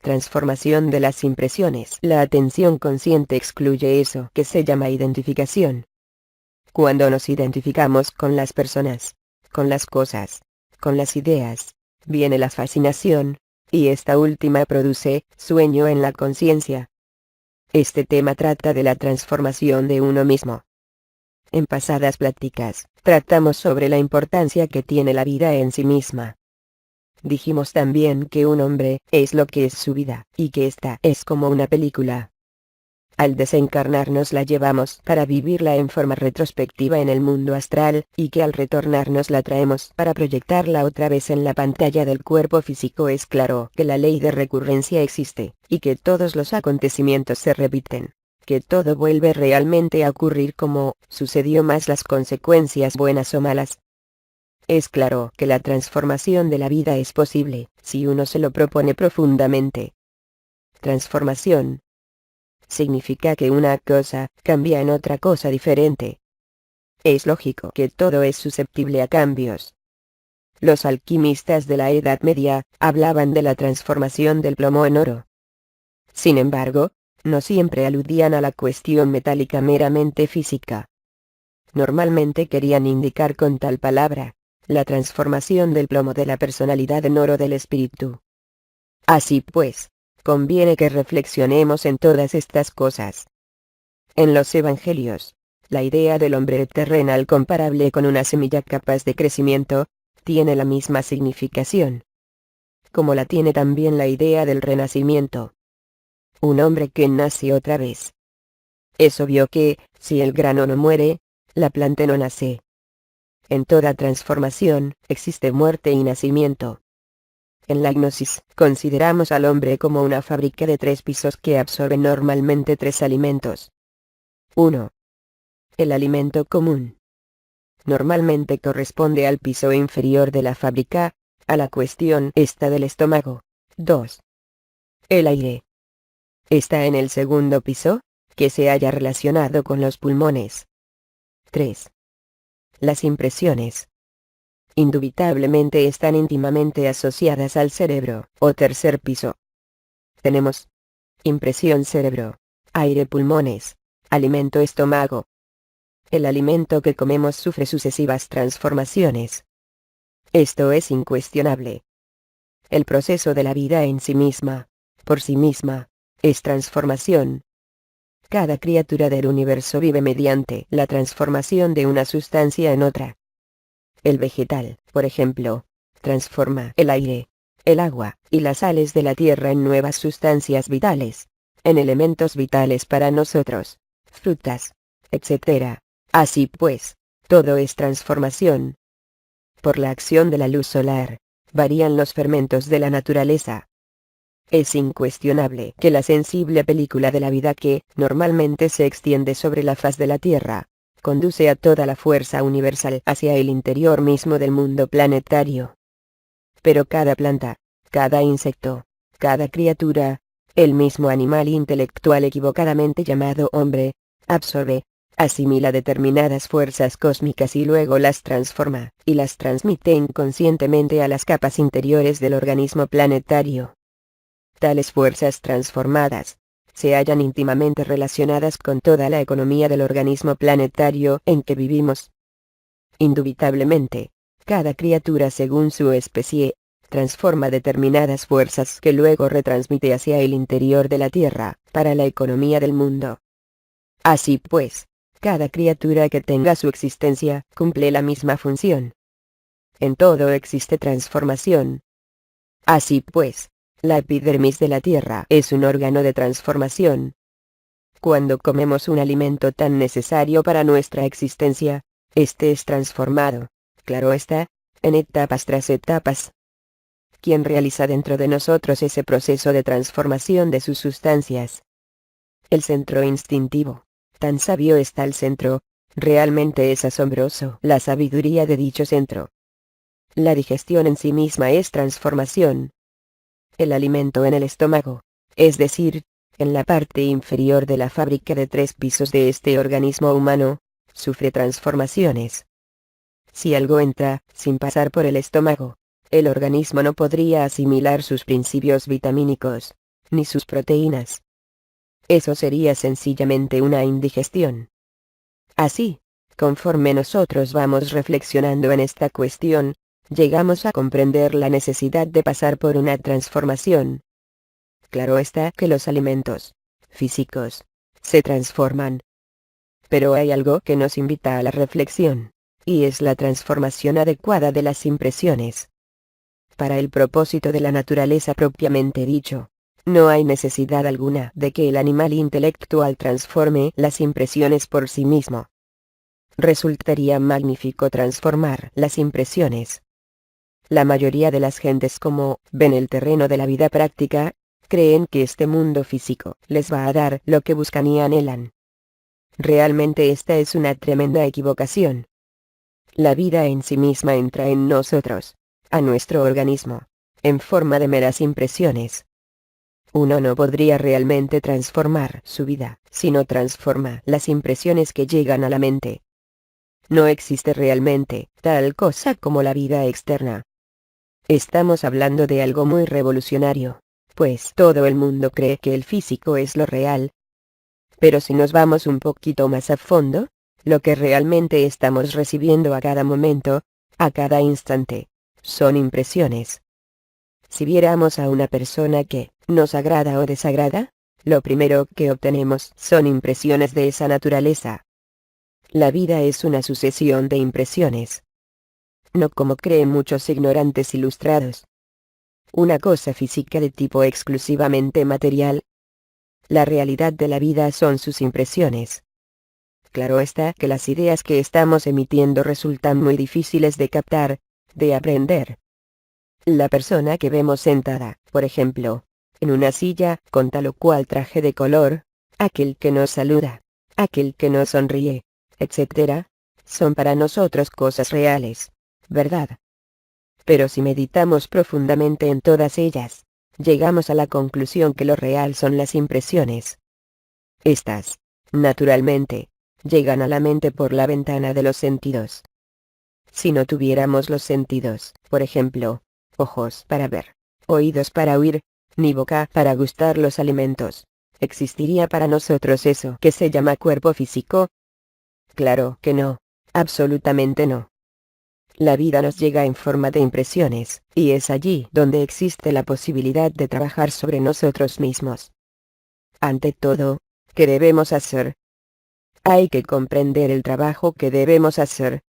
Transformación de las impresiones. La atención consciente excluye eso que se llama identificación. Cuando nos identificamos con las personas, con las cosas, con las ideas, viene la fascinación, y esta última produce sueño en la conciencia. Este tema trata de la transformación de uno mismo. En pasadas pláticas, tratamos sobre la importancia que tiene la vida en sí misma. Dijimos también que un hombre es lo que es su vida, y que esta es como una película. Al desencarnarnos la llevamos para vivirla en forma retrospectiva en el mundo astral, y que al retornarnos la traemos para proyectarla otra vez en la pantalla del cuerpo físico. Es claro que la ley de recurrencia existe, y que todos los acontecimientos se repiten, que todo vuelve realmente a ocurrir como sucedió, más las consecuencias buenas o malas. Es claro que la transformación de la vida es posible, si uno se lo propone profundamente. Transformación significa que una cosa cambia en otra cosa diferente. Es lógico que todo es susceptible a cambios. Los alquimistas de la Edad Media hablaban de la transformación del plomo en oro. Sin embargo, no siempre aludían a la cuestión metálica meramente física. Normalmente querían indicar con tal palabra la transformación del plomo de la personalidad en oro del espíritu. Así pues, conviene que reflexionemos en todas estas cosas. En los evangelios, la idea del hombre terrenal comparable con una semilla capaz de crecimiento, tiene la misma significación, como la tiene también la idea del renacimiento. Un hombre que nace otra vez. Es obvio que, si el grano no muere, la planta no nace. En toda transformación, existe muerte y nacimiento. En la gnosis, consideramos al hombre como una fábrica de 3 pisos que absorbe normalmente 3 alimentos. 1. El alimento común. Normalmente corresponde al piso inferior de la fábrica, a la cuestión esta del estómago. 2. El aire. Está en el segundo piso, que se haya relacionado con los pulmones. 3. Las impresiones. Indubitablemente están íntimamente asociadas al cerebro, o tercer piso. Tenemos impresión cerebro, aire pulmones, alimento estómago. El alimento que comemos sufre sucesivas transformaciones. Esto es incuestionable. El proceso de la vida en sí misma, por sí misma, es transformación. Cada criatura del universo vive mediante la transformación de una sustancia en otra. El vegetal, por ejemplo, transforma el aire, el agua y las sales de la tierra en nuevas sustancias vitales, en elementos vitales para nosotros, frutas, etc. Así pues, todo es transformación. Por la acción de la luz solar, varían los fermentos de la naturaleza. Es incuestionable que la sensible película de la vida que, normalmente se extiende sobre la faz de la Tierra, conduce a toda la fuerza universal hacia el interior mismo del mundo planetario. Pero cada planta, cada insecto, cada criatura, el mismo animal intelectual equivocadamente llamado hombre, absorbe, asimila determinadas fuerzas cósmicas y luego las transforma, y las transmite inconscientemente a las capas interiores del organismo planetario. Tales fuerzas transformadas se hallan íntimamente relacionadas con toda la economía del organismo planetario en que vivimos. Indubitablemente, cada criatura según su especie, transforma determinadas fuerzas que luego retransmite hacia el interior de la Tierra, para la economía del mundo. Así pues, cada criatura que tenga su existencia, cumple la misma función. En todo existe transformación. Así pues, la epidermis de la Tierra es un órgano de transformación. Cuando comemos un alimento tan necesario para nuestra existencia, este es transformado, claro está, en etapas tras etapas. ¿Quién realiza dentro de nosotros ese proceso de transformación de sus sustancias? El centro instintivo. Tan sabio está el centro, realmente es asombroso la sabiduría de dicho centro. La digestión en sí misma es transformación. El alimento en el estómago, es decir, en la parte inferior de la fábrica de 3 pisos de este organismo humano, sufre transformaciones. Si algo entra, sin pasar por el estómago, el organismo no podría asimilar sus principios vitamínicos, ni sus proteínas. Eso sería sencillamente una indigestión. Así, conforme nosotros vamos reflexionando en esta cuestión, llegamos a comprender la necesidad de pasar por una transformación. Claro está que los alimentos físicos se transforman. Pero hay algo que nos invita a la reflexión, y es la transformación adecuada de las impresiones. Para el propósito de la naturaleza propiamente dicho, no hay necesidad alguna de que el animal intelectual transforme las impresiones por sí mismo. Resultaría magnífico transformar las impresiones. La mayoría de las gentes, como ven el terreno de la vida práctica, creen que este mundo físico les va a dar lo que buscan y anhelan. Realmente esta es una tremenda equivocación. La vida en sí misma entra en nosotros, a nuestro organismo, en forma de meras impresiones. Uno no podría realmente transformar su vida si no transforma las impresiones que llegan a la mente. No existe realmente tal cosa como la vida externa. Estamos hablando de algo muy revolucionario, pues todo el mundo cree que el físico es lo real. Pero si nos vamos un poquito más a fondo, lo que realmente estamos recibiendo a cada momento, a cada instante, son impresiones. Si viéramos a una persona que nos agrada o desagrada, lo primero que obtenemos son impresiones de esa naturaleza. La vida es una sucesión de impresiones. No como creen muchos ignorantes ilustrados. Una cosa física de tipo exclusivamente material. La realidad de la vida son sus impresiones. Claro está que las ideas que estamos emitiendo resultan muy difíciles de captar, de aprender. La persona que vemos sentada, por ejemplo, en una silla, con tal o cual traje de color, aquel que nos saluda, aquel que nos sonríe, etc., son para nosotros cosas reales, ¿verdad? Pero si meditamos profundamente en todas ellas, llegamos a la conclusión que lo real son las impresiones. Estas, naturalmente, llegan a la mente por la ventana de los sentidos. Si no tuviéramos los sentidos, por ejemplo, ojos para ver, oídos para oír, ni boca para gustar los alimentos, ¿existiría para nosotros eso que se llama cuerpo físico? Claro que no, absolutamente no. La vida nos llega en forma de impresiones, y es allí donde existe la posibilidad de trabajar sobre nosotros mismos. Ante todo, ¿qué debemos hacer? Hay que comprender el trabajo que debemos hacer.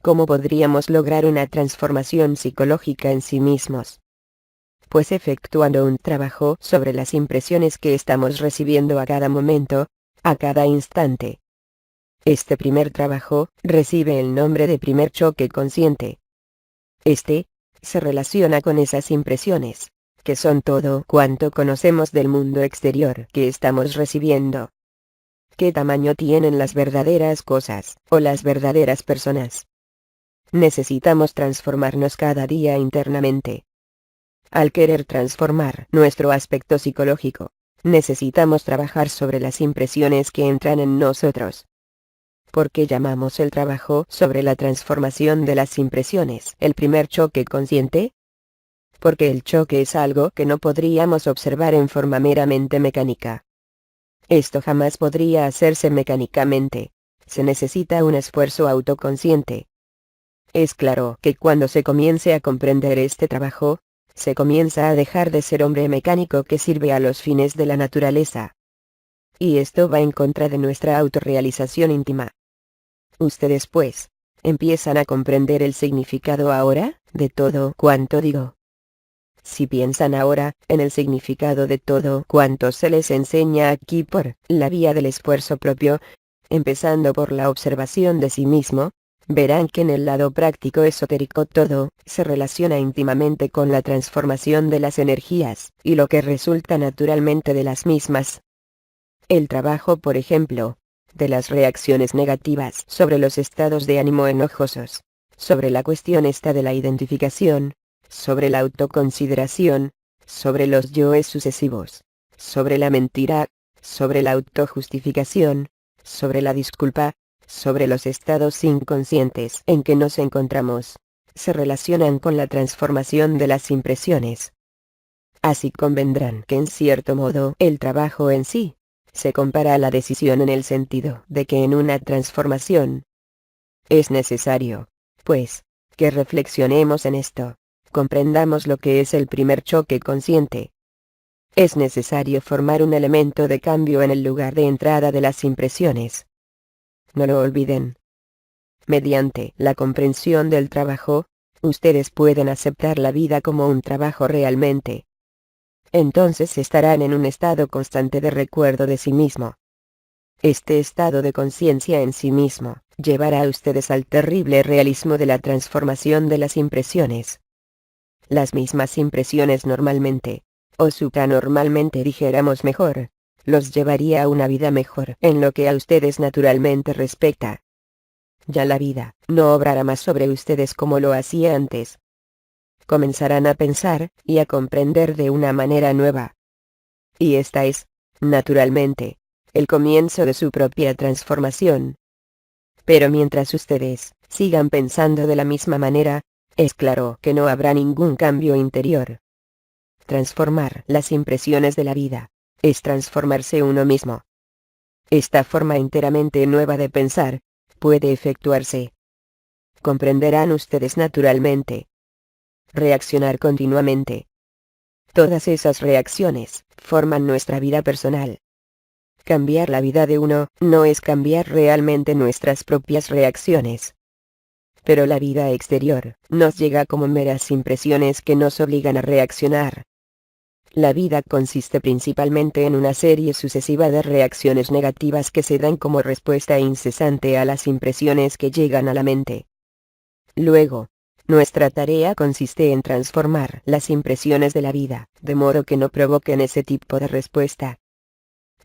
¿Cómo podríamos lograr una transformación psicológica en sí mismos? Pues efectuando un trabajo sobre las impresiones que estamos recibiendo a cada momento, a cada instante. Este primer trabajo recibe el nombre de primer choque consciente. Este se relaciona con esas impresiones, que son todo cuanto conocemos del mundo exterior que estamos recibiendo. ¿Qué tamaño tienen las verdaderas cosas, o las verdaderas personas? Necesitamos transformarnos cada día internamente. Al querer transformar nuestro aspecto psicológico, necesitamos trabajar sobre las impresiones que entran en nosotros. ¿Por qué llamamos el trabajo sobre la transformación de las impresiones el primer choque consciente? Porque el choque es algo que no podríamos observar en forma meramente mecánica. Esto jamás podría hacerse mecánicamente. Se necesita un esfuerzo autoconsciente. Es claro que cuando se comience a comprender este trabajo, se comienza a dejar de ser hombre mecánico que sirve a los fines de la naturaleza. Y esto va en contra de nuestra autorrealización íntima. Ustedes pues, empiezan a comprender el significado ahora, de todo cuanto digo. Si piensan ahora, en el significado de todo cuanto se les enseña aquí por la vía del esfuerzo propio, empezando por la observación de sí mismo, verán que en el lado práctico esotérico todo se relaciona íntimamente con la transformación de las energías, y lo que resulta naturalmente de las mismas. El trabajo, por ejemplo, de las reacciones negativas sobre los estados de ánimo enojosos, sobre la cuestión esta de la identificación, sobre la autoconsideración, sobre los yoes sucesivos, sobre la mentira, sobre la autojustificación, sobre la disculpa, sobre los estados inconscientes en que nos encontramos, se relacionan con la transformación de las impresiones. Así convendrán que en cierto modo el trabajo en sí se compara a la decisión en el sentido de que en una transformación es necesario, pues, que reflexionemos en esto, comprendamos lo que es el primer choque consciente. Es necesario formar un elemento de cambio en el lugar de entrada de las impresiones. No lo olviden. Mediante la comprensión del trabajo, ustedes pueden aceptar la vida como un trabajo realmente. Entonces estarán en un estado constante de recuerdo de sí mismo. Este estado de conciencia en sí mismo llevará a ustedes al terrible realismo de la transformación de las impresiones. Las mismas impresiones normalmente, o supranormalmente dijéramos mejor, los llevaría a una vida mejor en lo que a ustedes naturalmente respecta. Ya la vida no obrará más sobre ustedes como lo hacía antes. Comenzarán a pensar y a comprender de una manera nueva. Y esta es, naturalmente, el comienzo de su propia transformación. Pero mientras ustedes sigan pensando de la misma manera, es claro que no habrá ningún cambio interior. Transformar las impresiones de la vida es transformarse uno mismo. Esta forma enteramente nueva de pensar puede efectuarse. Comprenderán ustedes naturalmente. Reaccionar continuamente. Todas esas reacciones forman nuestra vida personal. Cambiar la vida de uno no es cambiar realmente nuestras propias reacciones. Pero la vida exterior nos llega como meras impresiones que nos obligan a reaccionar. La vida consiste principalmente en una serie sucesiva de reacciones negativas que se dan como respuesta incesante a las impresiones que llegan a la mente. Luego, nuestra tarea consiste en transformar las impresiones de la vida, de modo que no provoquen ese tipo de respuesta.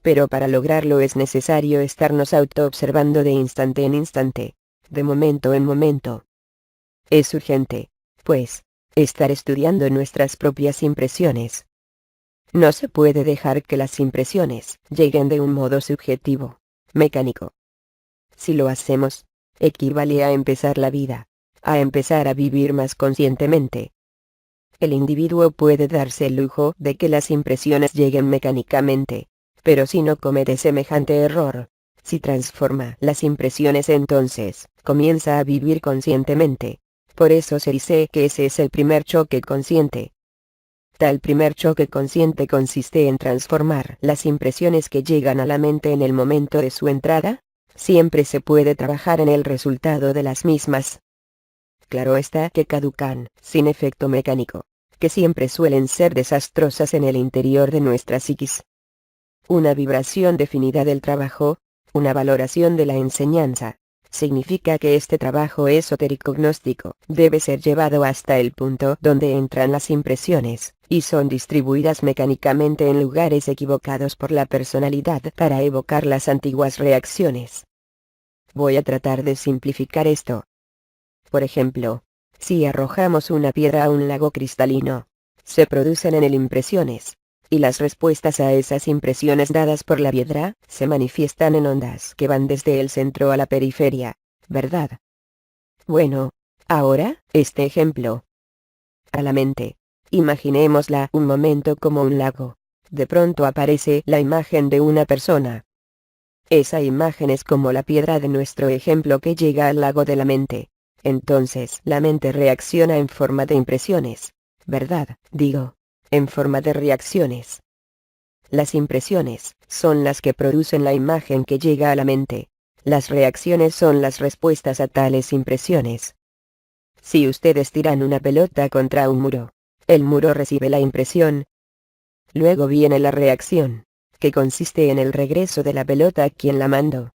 Pero para lograrlo es necesario estarnos auto-observando de instante en instante, de momento en momento. Es urgente, pues, estar estudiando nuestras propias impresiones. No se puede dejar que las impresiones lleguen de un modo subjetivo, mecánico. Si lo hacemos, equivale a empezar la vida, a empezar a vivir más conscientemente. El individuo puede darse el lujo de que las impresiones lleguen mecánicamente, pero si no comete semejante error, si transforma las impresiones entonces, comienza a vivir conscientemente. Por eso se dice que ese es el primer choque consciente. Tal primer choque consciente consiste en transformar las impresiones que llegan a la mente en el momento de su entrada. Siempre se puede trabajar en el resultado de las mismas. Claro está que caducan, sin efecto mecánico, que siempre suelen ser desastrosas en el interior de nuestra psiquis. Una vibración definida del trabajo, una valoración de la enseñanza, significa que este trabajo esotérico-gnóstico debe ser llevado hasta el punto donde entran las impresiones, y son distribuidas mecánicamente en lugares equivocados por la personalidad para evocar las antiguas reacciones. Voy a tratar de simplificar esto. Por ejemplo, si arrojamos una piedra a un lago cristalino, se producen en él impresiones, y las respuestas a esas impresiones dadas por la piedra se manifiestan en ondas que van desde el centro a la periferia, ¿verdad? Bueno, ahora, este ejemplo. A la mente. Imaginémosla un momento como un lago. De pronto aparece la imagen de una persona. Esa imagen es como la piedra de nuestro ejemplo que llega al lago de la mente. Entonces la mente reacciona en forma de impresiones, ¿verdad? Digo, en forma de reacciones. Las impresiones son las que producen la imagen que llega a la mente. Las reacciones son las respuestas a tales impresiones. Si ustedes tiran una pelota contra un muro, el muro recibe la impresión. Luego viene la reacción, que consiste en el regreso de la pelota a quien la mandó.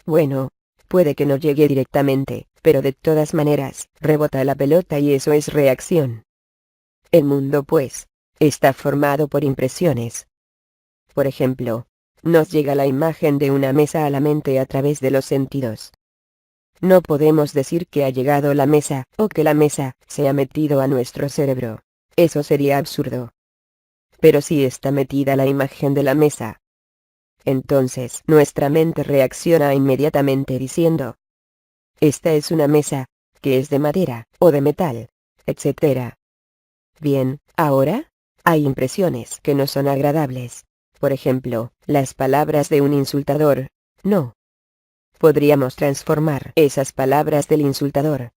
Bueno, puede que no llegue directamente, pero de todas maneras, rebota la pelota y eso es reacción. El mundo pues, está formado por impresiones. Por ejemplo, nos llega la imagen de una mesa a la mente a través de los sentidos. No podemos decir que ha llegado la mesa, o que la mesa se ha metido a nuestro cerebro. Eso sería absurdo. Pero si está metida la imagen de la mesa, entonces nuestra mente reacciona inmediatamente diciendo: esta es una mesa, que es de madera, o de metal, etc. Bien, ahora Hay impresiones que no son agradables. Por ejemplo, las palabras de un insultador. No podríamos transformar esas palabras del insultador.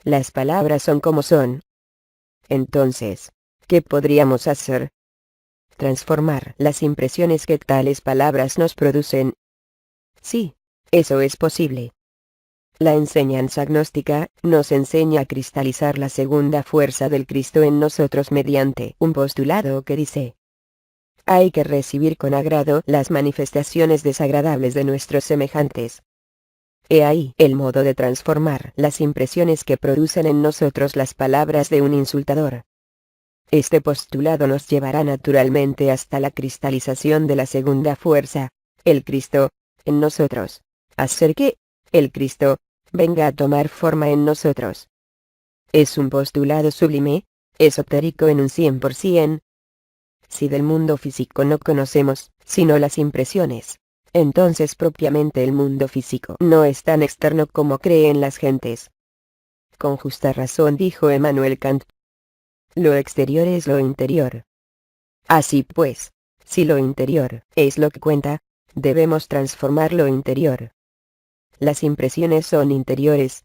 Las palabras son como son. Entonces, ¿qué podríamos hacer? Transformar las impresiones que tales palabras nos producen. Sí, eso es posible. La enseñanza gnóstica nos enseña a cristalizar la segunda fuerza del Cristo en nosotros mediante un postulado que dice: hay que recibir con agrado las manifestaciones desagradables de nuestros semejantes. He ahí el modo de transformar las impresiones que producen en nosotros las palabras de un insultador. Este postulado nos llevará naturalmente hasta la cristalización de la segunda fuerza, el Cristo, en nosotros. Hacer que el Cristo venga a tomar forma en nosotros. Es un postulado sublime, esotérico en un 100%. Si del mundo físico no conocemos, sino las impresiones, entonces propiamente el mundo físico no es tan externo como creen las gentes. Con justa razón dijo Emmanuel Kant: lo exterior es lo interior. Así pues, si lo interior es lo que cuenta, debemos transformar lo interior. Las impresiones son interiores.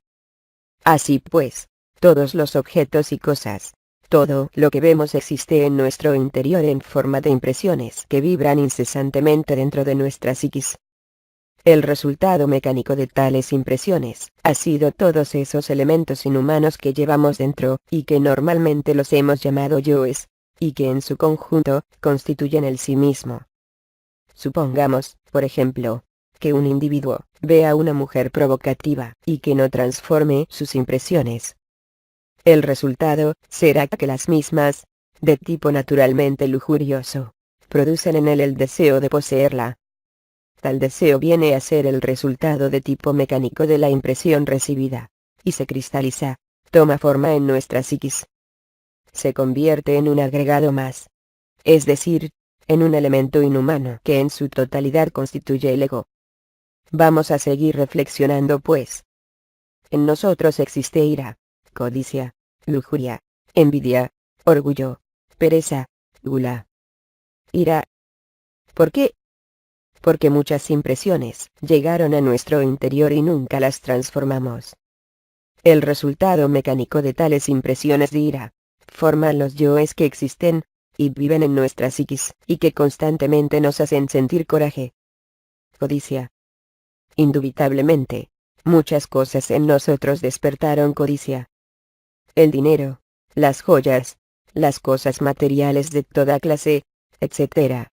Así pues, todos los objetos y cosas, todo lo que vemos existe en nuestro interior en forma de impresiones que vibran incesantemente dentro de nuestra psiquis. El resultado mecánico de tales impresiones ha sido todos esos elementos inhumanos que llevamos dentro, y que normalmente los hemos llamado yoes, y que en su conjunto constituyen el sí mismo. Supongamos, por ejemplo, que un individuo vea a una mujer provocativa y que no transforme sus impresiones. El resultado será que las mismas, de tipo naturalmente lujurioso, producen en él el deseo de poseerla. Tal deseo viene a ser el resultado de tipo mecánico de la impresión recibida, y se cristaliza, toma forma en nuestra psiquis. Se convierte en un agregado más. Es decir, en un elemento inhumano que en su totalidad constituye el ego. Vamos a seguir reflexionando pues. En nosotros existe ira, codicia, lujuria, envidia, orgullo, pereza, gula. Ira. ¿Por qué? Porque muchas impresiones llegaron a nuestro interior y nunca las transformamos. El resultado mecánico de tales impresiones de ira, forman los yoes que existen, y viven en nuestra psiquis, y que constantemente nos hacen sentir coraje. Codicia. Indubitablemente, muchas cosas en nosotros despertaron codicia. El dinero, las joyas, las cosas materiales de toda clase, etc.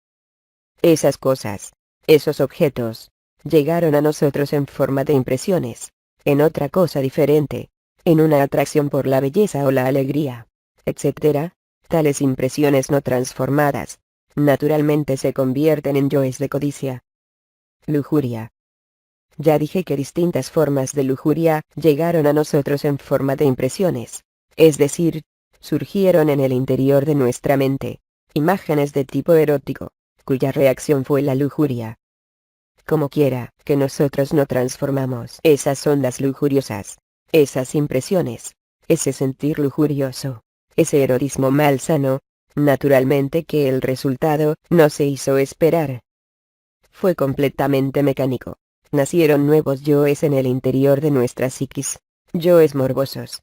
Esas cosas, esos objetos, llegaron a nosotros en forma de impresiones, en otra cosa diferente, en una atracción por la belleza o la alegría, etc. Tales impresiones no transformadas, naturalmente se convierten en yoes de codicia. Lujuria. Ya dije que distintas formas de lujuria llegaron a nosotros en forma de impresiones, es decir, surgieron en el interior de nuestra mente, imágenes de tipo erótico, cuya reacción fue la lujuria. Como quiera que nosotros no transformamos esas ondas lujuriosas, esas impresiones, ese sentir lujurioso, ese erotismo malsano, naturalmente que el resultado no se hizo esperar. Fue completamente mecánico. Nacieron nuevos yoes en el interior de nuestra psiquis, yoes morbosos.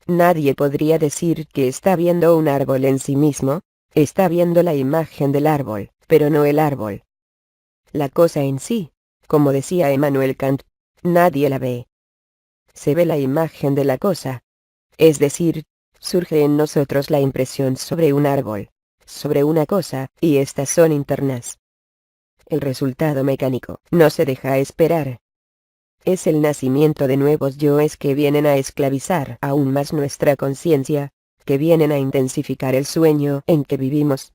Nadie podría decir que está viendo un árbol en sí mismo, está viendo la imagen del árbol, pero no el árbol. La cosa en sí, como decía Emmanuel Kant, nadie la ve. Se ve la imagen de la cosa. Es decir, surge en nosotros la impresión sobre un árbol, sobre una cosa, y estas son internas. El resultado mecánico no se deja esperar. Es el nacimiento de nuevos yoes que vienen a esclavizar aún más nuestra conciencia, que vienen a intensificar el sueño en que vivimos.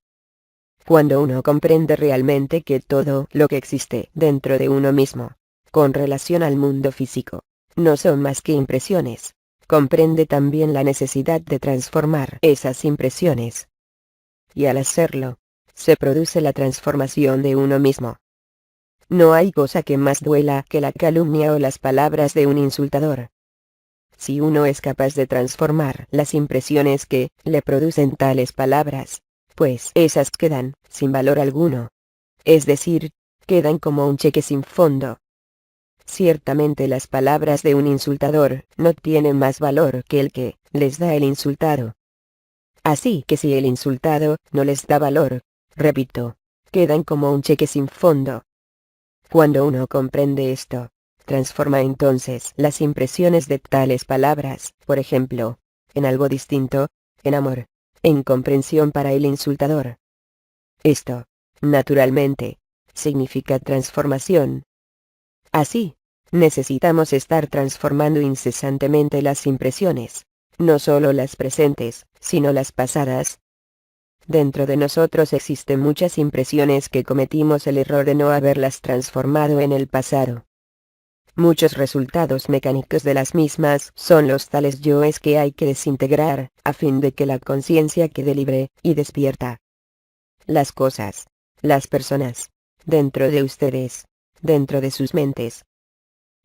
Cuando uno comprende realmente que todo lo que existe dentro de uno mismo, con relación al mundo físico, no son más que impresiones, comprende también la necesidad de transformar esas impresiones. Y al hacerlo, se produce la transformación de uno mismo. No hay cosa que más duela que la calumnia o las palabras de un insultador. Si uno es capaz de transformar las impresiones que le producen tales palabras, pues esas quedan sin valor alguno. Es decir, quedan como un cheque sin fondo. Ciertamente las palabras de un insultador no tienen más valor que el que les da el insultado. Así que si el insultado no les da valor, repito, quedan como un cheque sin fondo. Cuando uno comprende esto, transforma entonces las impresiones de tales palabras, por ejemplo, en algo distinto, en amor, en comprensión para el insultador. Esto, naturalmente, significa transformación. Así, necesitamos estar transformando incesantemente las impresiones, no solo las presentes, sino las pasadas. Dentro de nosotros existen muchas impresiones que cometimos el error de no haberlas transformado en el pasado. Muchos resultados mecánicos de las mismas son los tales yoes que hay que desintegrar, a fin de que la conciencia quede libre y despierta. Las cosas, las personas, dentro de ustedes, dentro de sus mentes.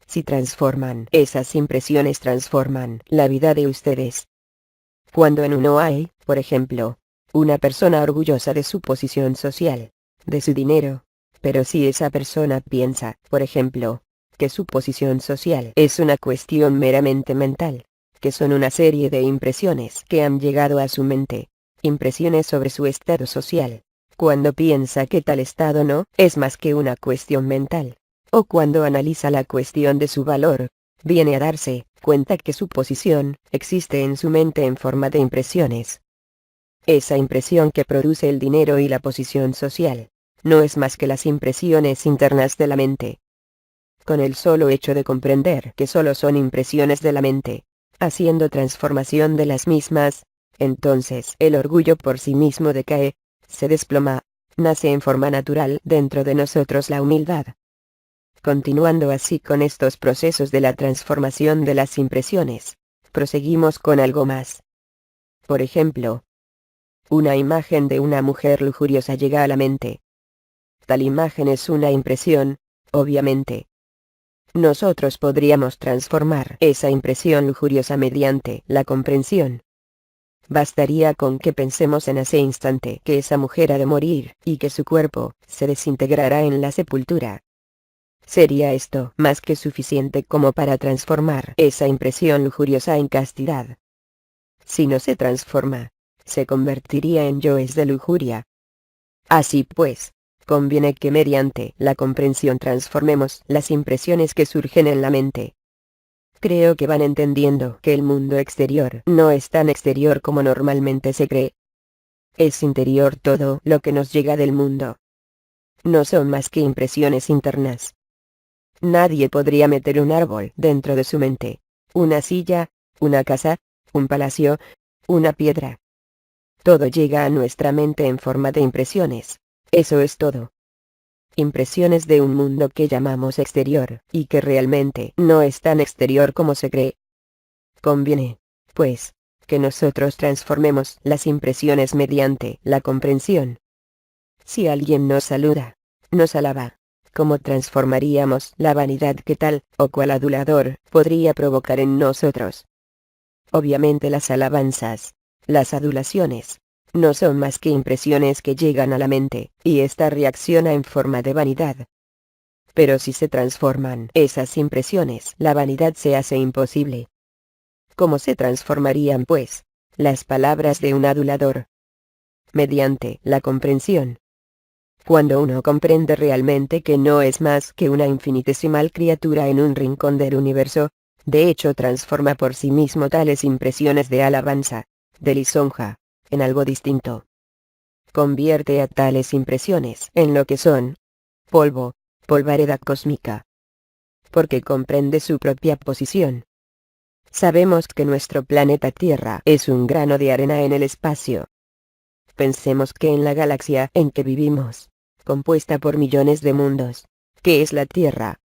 Si transforman, esas impresiones transforman la vida de ustedes. Cuando en uno hay, por ejemplo, una persona orgullosa de su posición social, de su dinero, pero si esa persona piensa, por ejemplo, que su posición social es una cuestión meramente mental, que son una serie de impresiones que han llegado a su mente, impresiones sobre su estado social, cuando piensa que tal estado no es más que una cuestión mental, o cuando analiza la cuestión de su valor, viene a darse cuenta que su posición existe en su mente en forma de impresiones. Esa impresión que produce el dinero y la posición social, no es más que las impresiones internas de la mente. Con el solo hecho de comprender que solo son impresiones de la mente, haciendo transformación de las mismas, entonces el orgullo por sí mismo decae, se desploma, nace en forma natural dentro de nosotros la humildad. Continuando así con estos procesos de la transformación de las impresiones, proseguimos con algo más. Por ejemplo, una imagen de una mujer lujuriosa llega a la mente. Tal imagen es una impresión, obviamente. Nosotros podríamos transformar esa impresión lujuriosa mediante la comprensión. Bastaría con que pensemos en ese instante que esa mujer ha de morir y que su cuerpo se desintegrará en la sepultura. Sería esto más que suficiente como para transformar esa impresión lujuriosa en castidad. Si no se transforma, se convertiría en yoes de lujuria. Así pues, conviene que mediante la comprensión transformemos las impresiones que surgen en la mente. Creo que van entendiendo que el mundo exterior no es tan exterior como normalmente se cree. Es interior todo lo que nos llega del mundo. No son más que impresiones internas. Nadie podría meter un árbol dentro de su mente, una silla, una casa, un palacio, una piedra. Todo llega a nuestra mente en forma de impresiones. Eso es todo. Impresiones de un mundo que llamamos exterior, y que realmente no es tan exterior como se cree. Conviene, pues, que nosotros transformemos las impresiones mediante la comprensión. Si alguien nos saluda, nos alaba, ¿cómo transformaríamos la vanidad que tal o cual adulador podría provocar en nosotros? Obviamente las alabanzas, las adulaciones, no son más que impresiones que llegan a la mente, y ésta reacciona en forma de vanidad. Pero si se transforman esas impresiones, la vanidad se hace imposible. ¿Cómo se transformarían, pues, las palabras de un adulador? Mediante la comprensión. Cuando uno comprende realmente que no es más que una infinitesimal criatura en un rincón del universo, de hecho transforma por sí mismo tales impresiones de alabanza, de lisonja, en algo distinto. Convierte a tales impresiones en lo que son: polvo, polvareda cósmica. Porque comprende su propia posición. Sabemos que nuestro planeta Tierra es un grano de arena en el espacio. Pensemos que en la galaxia en que vivimos, compuesta por millones de mundos, ¿qué es la Tierra?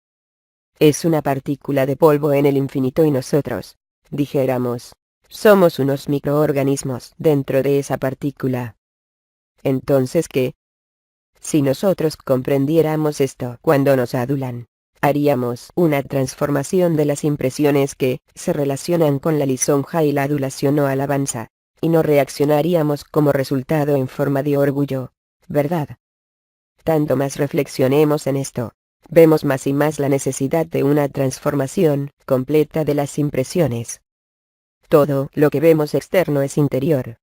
Es una partícula de polvo en el infinito y nosotros, dijéramos, somos unos microorganismos dentro de esa partícula. Entonces, ¿qué? Si nosotros comprendiéramos esto cuando nos adulan, haríamos una transformación de las impresiones que se relacionan con la lisonja y la adulación o alabanza, y no reaccionaríamos como resultado en forma de orgullo, ¿verdad? Tanto más reflexionemos en esto, vemos más y más la necesidad de una transformación completa de las impresiones. Todo lo que vemos externo es interior.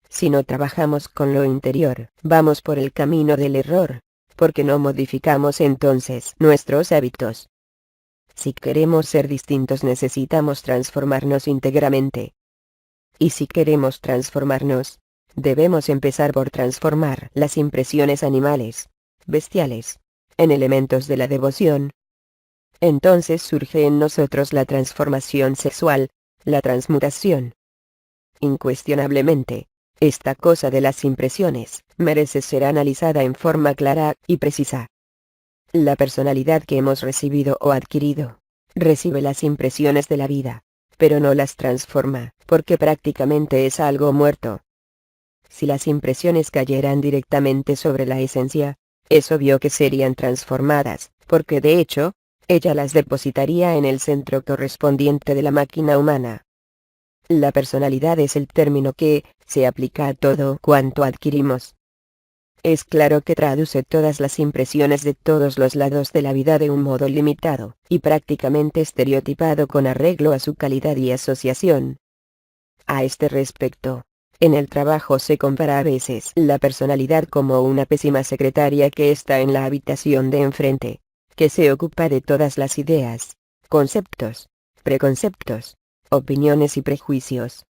Si no trabajamos con lo interior, vamos por el camino del error, porque no modificamos entonces nuestros hábitos. Si queremos ser distintos necesitamos transformarnos íntegramente. Y si queremos transformarnos, debemos empezar por transformar las impresiones animales, bestiales, en elementos de la devoción. Entonces surge en nosotros la transformación sexual, la transmutación. Incuestionablemente, esta cosa de las impresiones merece ser analizada en forma clara y precisa. La personalidad que hemos recibido o adquirido, recibe las impresiones de la vida, pero no las transforma, porque prácticamente es algo muerto. Si las impresiones cayeran directamente sobre la esencia, es obvio que serían transformadas, porque de hecho, ella las depositaría en el centro correspondiente de la máquina humana. La personalidad es el término que se aplica a todo cuanto adquirimos. Es claro que traduce todas las impresiones de todos los lados de la vida de un modo limitado, y prácticamente estereotipado con arreglo a su calidad y asociación. A este respecto, en el trabajo se compara a veces la personalidad como una pésima secretaria que está en la habitación de enfrente, que se ocupa de todas las ideas, conceptos, preconceptos, opiniones y prejuicios.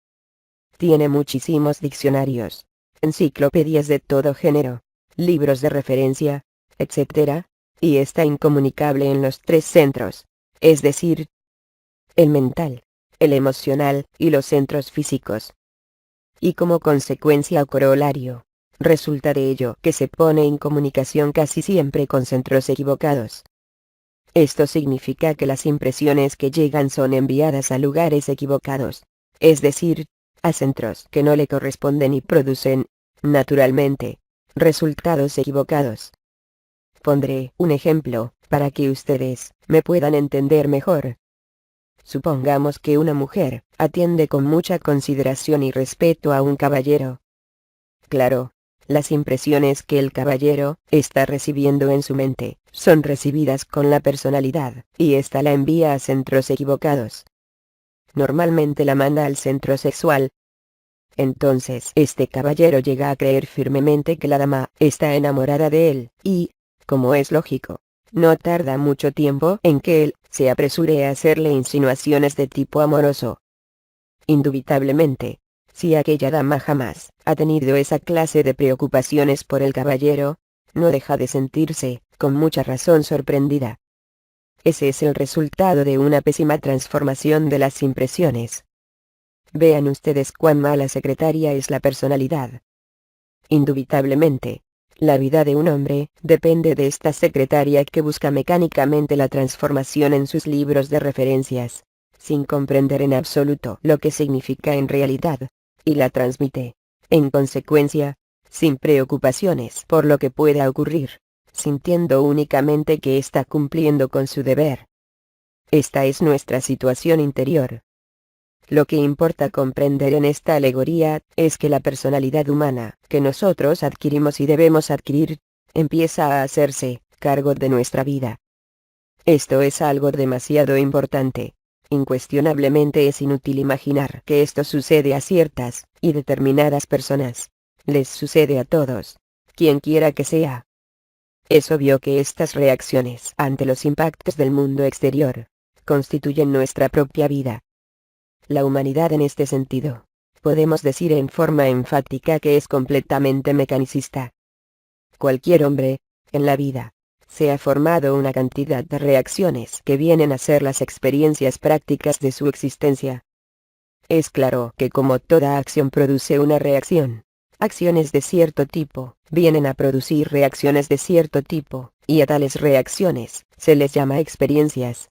Tiene muchísimos diccionarios, enciclopedias de todo género, libros de referencia, etc., y está incomunicable en los tres centros, es decir, el mental, el emocional y los centros físicos. Y como consecuencia o corolario, resulta de ello que se pone en comunicación casi siempre con centros equivocados. Esto significa que las impresiones que llegan son enviadas a lugares equivocados, es decir, a centros que no le corresponden y producen, naturalmente, resultados equivocados. Pondré un ejemplo, para que ustedes me puedan entender mejor. Supongamos que una mujer atiende con mucha consideración y respeto a un caballero. Claro, las impresiones que el caballero está recibiendo en su mente son recibidas con la personalidad, y ésta la envía a centros equivocados. Normalmente la manda al centro sexual. Entonces este caballero llega a creer firmemente que la dama está enamorada de él, y, como es lógico, no tarda mucho tiempo en que él se apresure a hacerle insinuaciones de tipo amoroso. Indubitablemente, si aquella dama jamás ha tenido esa clase de preocupaciones por el caballero, no deja de sentirse, con mucha razón, sorprendida. Ese es el resultado de una pésima transformación de las impresiones. Vean ustedes cuán mala secretaria es la personalidad. Indubitablemente, la vida de un hombre depende de esta secretaria que busca mecánicamente la transformación en sus libros de referencias, sin comprender en absoluto lo que significa en realidad, y la transmite, en consecuencia, sin preocupaciones por lo que pueda ocurrir, sintiendo únicamente que está cumpliendo con su deber. Esta es nuestra situación interior. Lo que importa comprender en esta alegoría es que la personalidad humana que nosotros adquirimos y debemos adquirir, empieza a hacerse cargo de nuestra vida. Esto es algo demasiado importante. Incuestionablemente es inútil imaginar que esto sucede a ciertas y determinadas personas. Les sucede a todos, quien quiera que sea. Es obvio que estas reacciones ante los impactos del mundo exterior constituyen nuestra propia vida. La humanidad en este sentido, podemos decir en forma enfática que es completamente mecanicista. Cualquier hombre, en la vida, se ha formado una cantidad de reacciones que vienen a ser las experiencias prácticas de su existencia. Es claro que como toda acción produce una reacción, acciones de cierto tipo vienen a producir reacciones de cierto tipo, y a tales reacciones se les llama experiencias.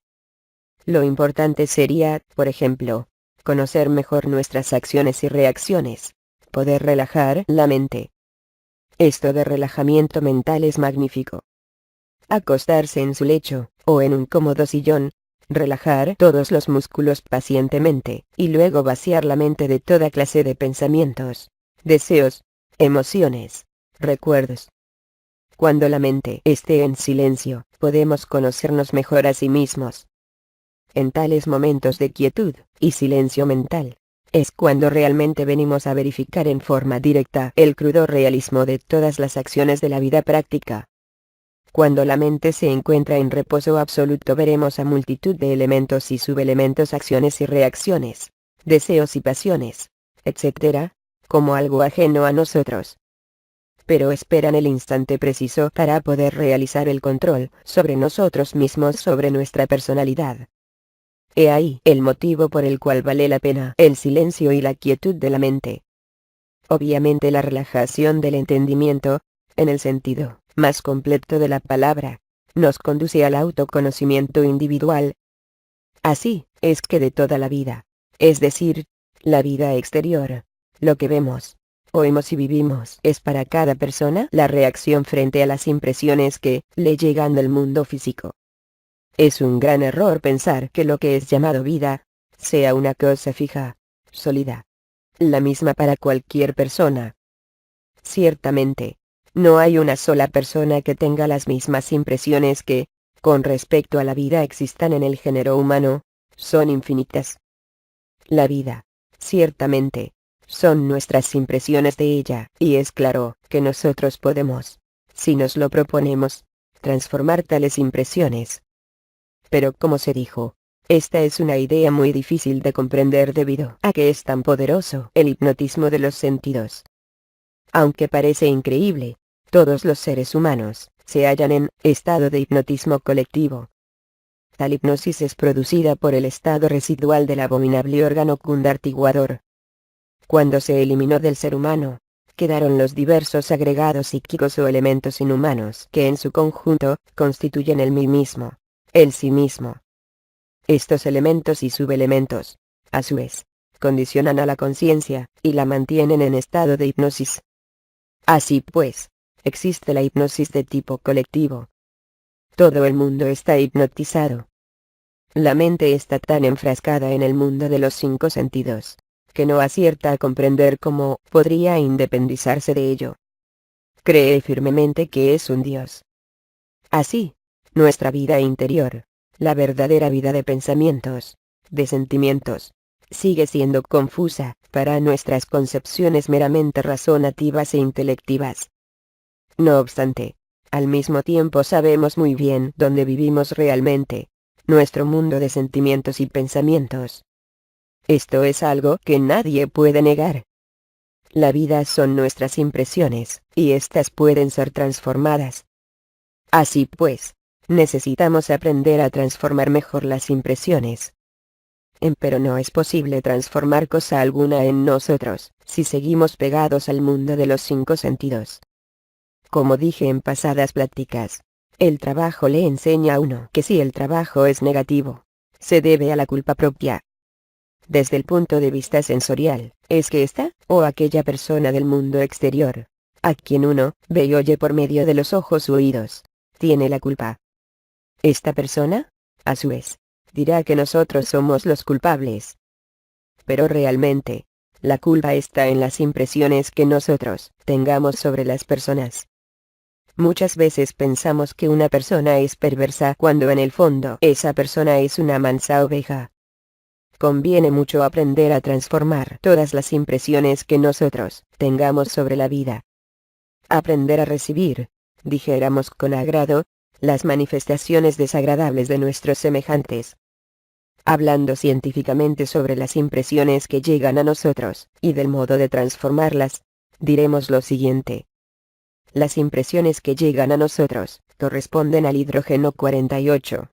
Lo importante sería, por ejemplo, conocer mejor nuestras acciones y reacciones, poder relajar la mente. Esto de relajamiento mental es magnífico. Acostarse en su lecho, o en un cómodo sillón, relajar todos los músculos pacientemente, y luego vaciar la mente de toda clase de pensamientos, deseos, emociones, recuerdos. Cuando la mente esté en silencio, podemos conocernos mejor a sí mismos. En tales momentos de quietud y silencio mental, es cuando realmente venimos a verificar en forma directa el crudo realismo de todas las acciones de la vida práctica. Cuando la mente se encuentra en reposo absoluto, veremos a multitud de elementos y subelementos, acciones y reacciones, deseos y pasiones, etc., como algo ajeno a nosotros. Pero esperan el instante preciso para poder realizar el control sobre nosotros mismos, sobre nuestra personalidad. He ahí el motivo por el cual vale la pena el silencio y la quietud de la mente. Obviamente la relajación del entendimiento, en el sentido más completo de la palabra, nos conduce al autoconocimiento individual. Así es que de toda la vida, es decir, la vida exterior, lo que vemos, oímos y vivimos es para cada persona la reacción frente a las impresiones que le llegan del mundo físico. Es un gran error pensar que lo que es llamado vida sea una cosa fija, sólida, la misma para cualquier persona. Ciertamente, no hay una sola persona que tenga las mismas impresiones que, con respecto a la vida, existan en el género humano, son infinitas. La vida, ciertamente, son nuestras impresiones de ella, y es claro que nosotros podemos, si nos lo proponemos, transformar tales impresiones. Pero como se dijo, esta es una idea muy difícil de comprender debido a que es tan poderoso el hipnotismo de los sentidos. Aunque parece increíble, todos los seres humanos se hallan en estado de hipnotismo colectivo. Tal hipnosis es producida por el estado residual del abominable órgano cundartiguador. Cuando se eliminó del ser humano, quedaron los diversos agregados psíquicos o elementos inhumanos que en su conjunto constituyen el mí mismo, el sí mismo. Estos elementos y subelementos, a su vez, condicionan a la conciencia y la mantienen en estado de hipnosis. Así pues, existe la hipnosis de tipo colectivo. Todo el mundo está hipnotizado. La mente está tan enfrascada en el mundo de los 5 sentidos, que no acierta a comprender cómo podría independizarse de ello. Cree firmemente que es un Dios. Así, nuestra vida interior, la verdadera vida de pensamientos, de sentimientos, sigue siendo confusa para nuestras concepciones meramente razonativas e intelectivas. No obstante, al mismo tiempo sabemos muy bien dónde vivimos realmente, nuestro mundo de sentimientos y pensamientos. Esto es algo que nadie puede negar. La vida son nuestras impresiones, y éstas pueden ser transformadas. Así pues, necesitamos aprender a transformar mejor las impresiones. Pero no es posible transformar cosa alguna en nosotros, si seguimos pegados al mundo de los 5 sentidos. Como dije en pasadas pláticas, el trabajo le enseña a uno que si el trabajo es negativo, se debe a la culpa propia. Desde el punto de vista sensorial, es que esta o aquella persona del mundo exterior, a quien uno ve y oye por medio de los ojos u oídos, tiene la culpa. Esta persona, a su vez, dirá que nosotros somos los culpables. Pero realmente, la culpa está en las impresiones que nosotros tengamos sobre las personas. Muchas veces pensamos que una persona es perversa cuando en el fondo esa persona es una mansa oveja. Conviene mucho aprender a transformar todas las impresiones que nosotros tengamos sobre la vida. Aprender a recibir, dijéramos con agrado, las manifestaciones desagradables de nuestros semejantes. Hablando científicamente sobre las impresiones que llegan a nosotros, y del modo de transformarlas, diremos lo siguiente. Las impresiones que llegan a nosotros corresponden al hidrógeno 48,